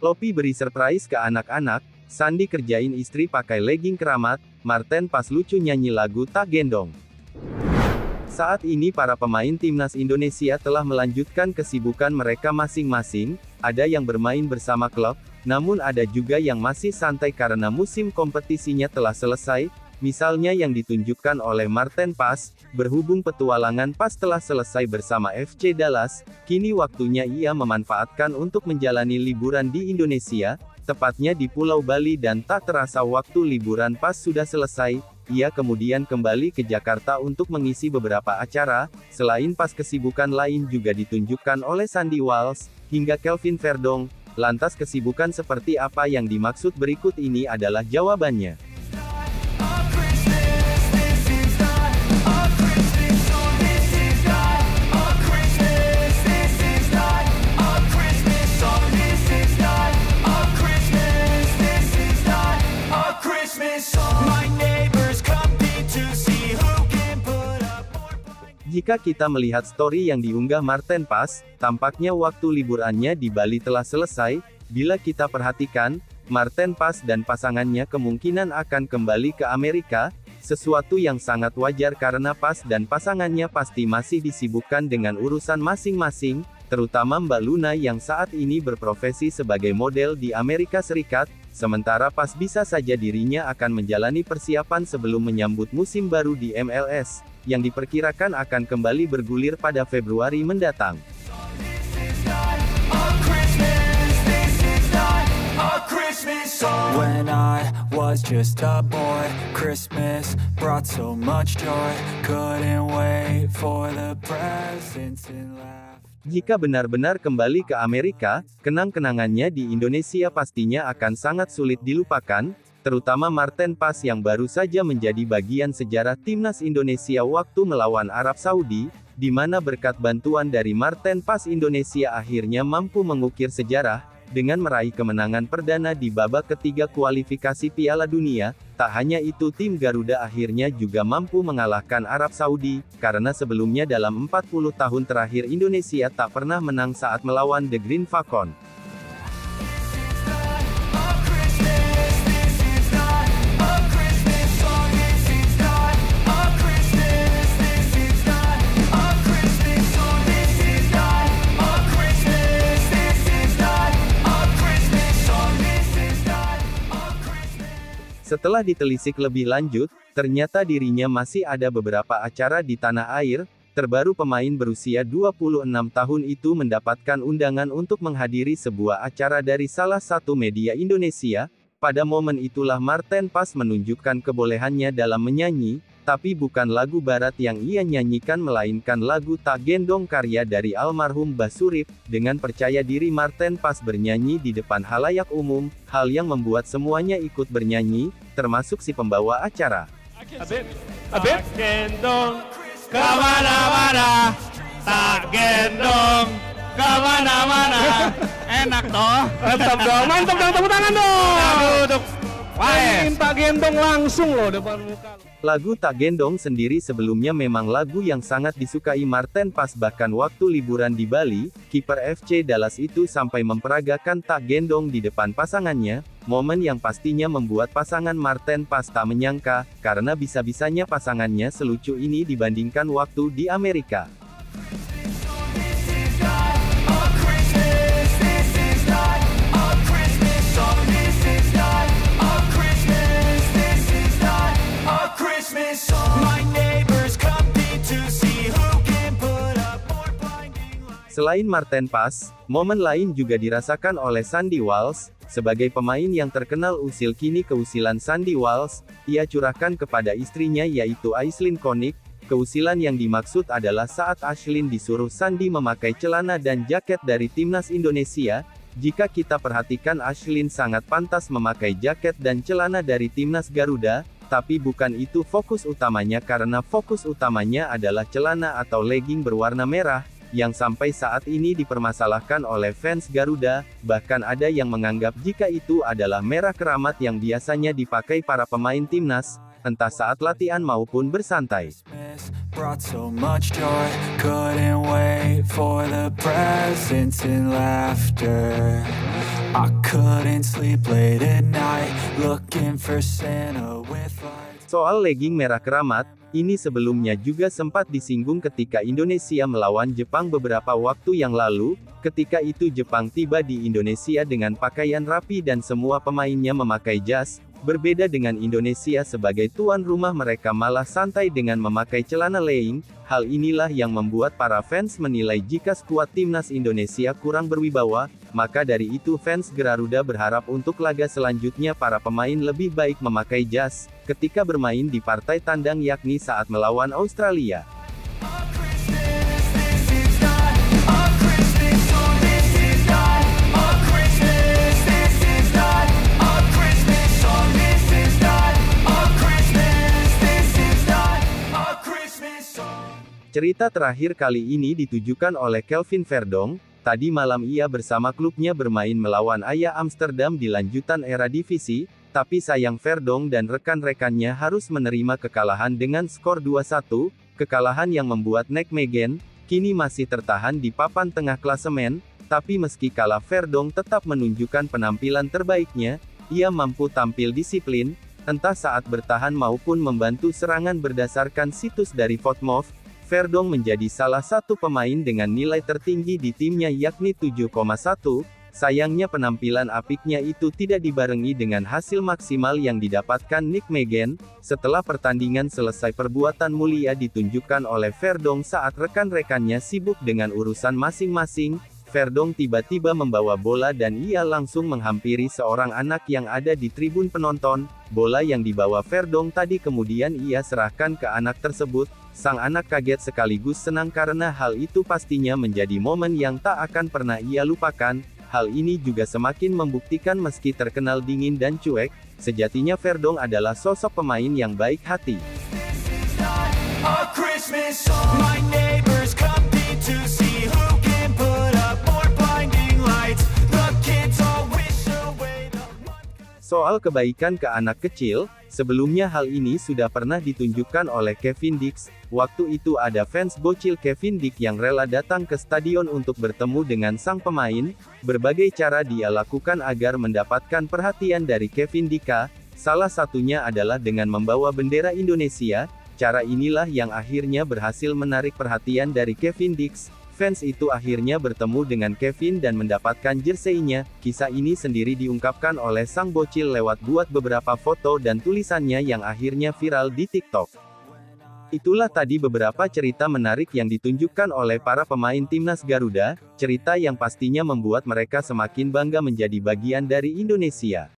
Lopi beri surprise ke anak-anak, Sandi kerjain istri pakai legging keramat, Marten pas lucu nyanyi lagu Tak Gendong. Saat ini para pemain timnas Indonesia telah melanjutkan kesibukan mereka masing-masing, ada yang bermain bersama klub, namun ada juga yang masih santai karena musim kompetisinya telah selesai, misalnya yang ditunjukkan oleh Marten Paes, berhubung petualangan Paes telah selesai bersama FC Dallas, kini waktunya ia memanfaatkan untuk menjalani liburan di Indonesia, tepatnya di Pulau Bali dan tak terasa waktu liburan Paes sudah selesai, ia kemudian kembali ke Jakarta untuk mengisi beberapa acara, selain Paes kesibukan lain juga ditunjukkan oleh Sandy Walsh, hingga Kelvin Verdong, lantas kesibukan seperti apa yang dimaksud berikut ini adalah jawabannya. Jika kita melihat story yang diunggah Marten Paes, tampaknya waktu liburannya di Bali telah selesai. Bila kita perhatikan, Marten Paes dan pasangannya kemungkinan akan kembali ke Amerika, sesuatu yang sangat wajar karena Paes dan pasangannya pasti masih disibukkan dengan urusan masing-masing, terutama Mbak Luna yang saat ini berprofesi sebagai model di Amerika Serikat, sementara Paes bisa saja dirinya akan menjalani persiapan sebelum menyambut musim baru di MLS, yang diperkirakan akan kembali bergulir pada Februari mendatang. When I was just a boy, Christmas brought so much joy. Couldn't wait for the presents and laugh. Jika benar-benar kembali ke Amerika, kenang-kenangannya di Indonesia pastinya akan sangat sulit dilupakan, terutama Marten Paes yang baru saja menjadi bagian sejarah timnas Indonesia waktu melawan Arab Saudi, di mana berkat bantuan dari Marten Paes Indonesia akhirnya mampu mengukir sejarah, dengan meraih kemenangan perdana di babak ketiga kualifikasi Piala Dunia. Tak hanya itu, tim Garuda akhirnya juga mampu mengalahkan Arab Saudi, karena sebelumnya dalam 40 tahun terakhir Indonesia tak pernah menang saat melawan The Green Falcon. Setelah ditelisik lebih lanjut, ternyata dirinya masih ada beberapa acara di tanah air. Terbaru pemain berusia 26 tahun itu mendapatkan undangan untuk menghadiri sebuah acara dari salah satu media Indonesia. Pada momen itulah Marten Paes menunjukkan kebolehannya dalam menyanyi, tapi bukan lagu barat yang ia nyanyikan melainkan lagu Tak Gendong karya dari almarhum Mbah Surip. Dengan percaya diri Marten Paes bernyanyi di depan halayak umum, hal yang membuat semuanya ikut bernyanyi, termasuk si pembawa acara. Tak gendong kemana-mana, tak gendong kemana-mana. Enak toh? Mantap dong, mantap dong, tepuk tangan dong. Minta gendong langsung loh depan muka. Lagu Tak Gendong sendiri sebelumnya memang lagu yang sangat disukai Marten Paes, bahkan waktu liburan di Bali, kiper FC Dallas itu sampai memperagakan Tak Gendong di depan pasangannya, momen yang pastinya membuat pasangan Marten Paes tak menyangka, karena bisa-bisanya pasangannya selucu ini dibandingkan waktu di Amerika. Selain Marten Paes, momen lain juga dirasakan oleh Sandy Walsh. Sebagai pemain yang terkenal usil, kini keusilan Sandy Walsh, ia curahkan kepada istrinya yaitu Aislinn Konik. Keusilan yang dimaksud adalah saat Aislinn disuruh Sandy memakai celana dan jaket dari timnas Indonesia. Jika kita perhatikan, Aislinn sangat pantas memakai jaket dan celana dari timnas Garuda, tapi bukan itu fokus utamanya karena fokus utamanya adalah celana atau legging berwarna merah, yang sampai saat ini dipermasalahkan oleh fans Garuda, bahkan ada yang menganggap jika itu adalah merah keramat yang biasanya dipakai para pemain timnas, entah saat latihan maupun bersantai. Brought so much joy, couldn't wait for the presents and laughter. I couldn't sleep late at night, looking for Santa with lights. Soal legging merah keramat, ini sebelumnya juga sempat disinggung ketika Indonesia melawan Jepang beberapa waktu yang lalu. Ketika itu Jepang tiba di Indonesia dengan pakaian rapi dan semua pemainnya memakai jas. Berbeda dengan Indonesia sebagai tuan rumah, mereka malah santai dengan memakai celana legging. Hal inilah yang membuat para fans menilai jika skuad timnas Indonesia kurang berwibawa. Maka dari itu fans Garuda berharap untuk laga selanjutnya para pemain lebih baik memakai jas ketika bermain di partai tandang, yakni saat melawan Australia. Cerita terakhir kali ini ditujukan oleh Kelvin Verdonk. Tadi malam ia bersama klubnya bermain melawan Ajax Amsterdam di lanjutan Eredivisie, tapi sayang Verdonk dan rekan-rekannya harus menerima kekalahan dengan skor 2-1, kekalahan yang membuat Nijmegen kini masih tertahan di papan tengah klasemen. Tapi meski kalah, Verdonk tetap menunjukkan penampilan terbaiknya. Ia mampu tampil disiplin, entah saat bertahan maupun membantu serangan. Berdasarkan situs dari Fotmov, Verdonk menjadi salah satu pemain dengan nilai tertinggi di timnya, yakni 7,1. Sayangnya penampilan apiknya itu tidak dibarengi dengan hasil maksimal yang didapatkan Nijmegen. Setelah pertandingan selesai, perbuatan mulia ditunjukkan oleh Verdonk saat rekan-rekannya sibuk dengan urusan masing-masing. Verdonk tiba-tiba membawa bola dan ia langsung menghampiri seorang anak yang ada di tribun penonton. Bola yang dibawa Verdonk tadi kemudian ia serahkan ke anak tersebut. Sang anak kaget sekaligus senang karena hal itu pastinya menjadi momen yang tak akan pernah ia lupakan. Hal ini juga semakin membuktikan meski terkenal dingin dan cuek, sejatinya Verdonk adalah sosok pemain yang baik hati. Soal kebaikan ke anak kecil, sebelumnya hal ini sudah pernah ditunjukkan oleh Kevin Dix. Waktu itu ada fans bocil Kevin Dix yang rela datang ke stadion untuk bertemu dengan sang pemain. Berbagai cara dia lakukan agar mendapatkan perhatian dari Kevin Dix. Salah satunya adalah dengan membawa bendera Indonesia. Cara inilah yang akhirnya berhasil menarik perhatian dari Kevin Dix. Fans itu akhirnya bertemu dengan Kevin dan mendapatkan jersey-nya. Kisah ini sendiri diungkapkan oleh sang bocil lewat buat beberapa foto dan tulisannya yang akhirnya viral di TikTok. Itulah tadi beberapa cerita menarik yang ditunjukkan oleh para pemain timnas Garuda, cerita yang pastinya membuat mereka semakin bangga menjadi bagian dari Indonesia.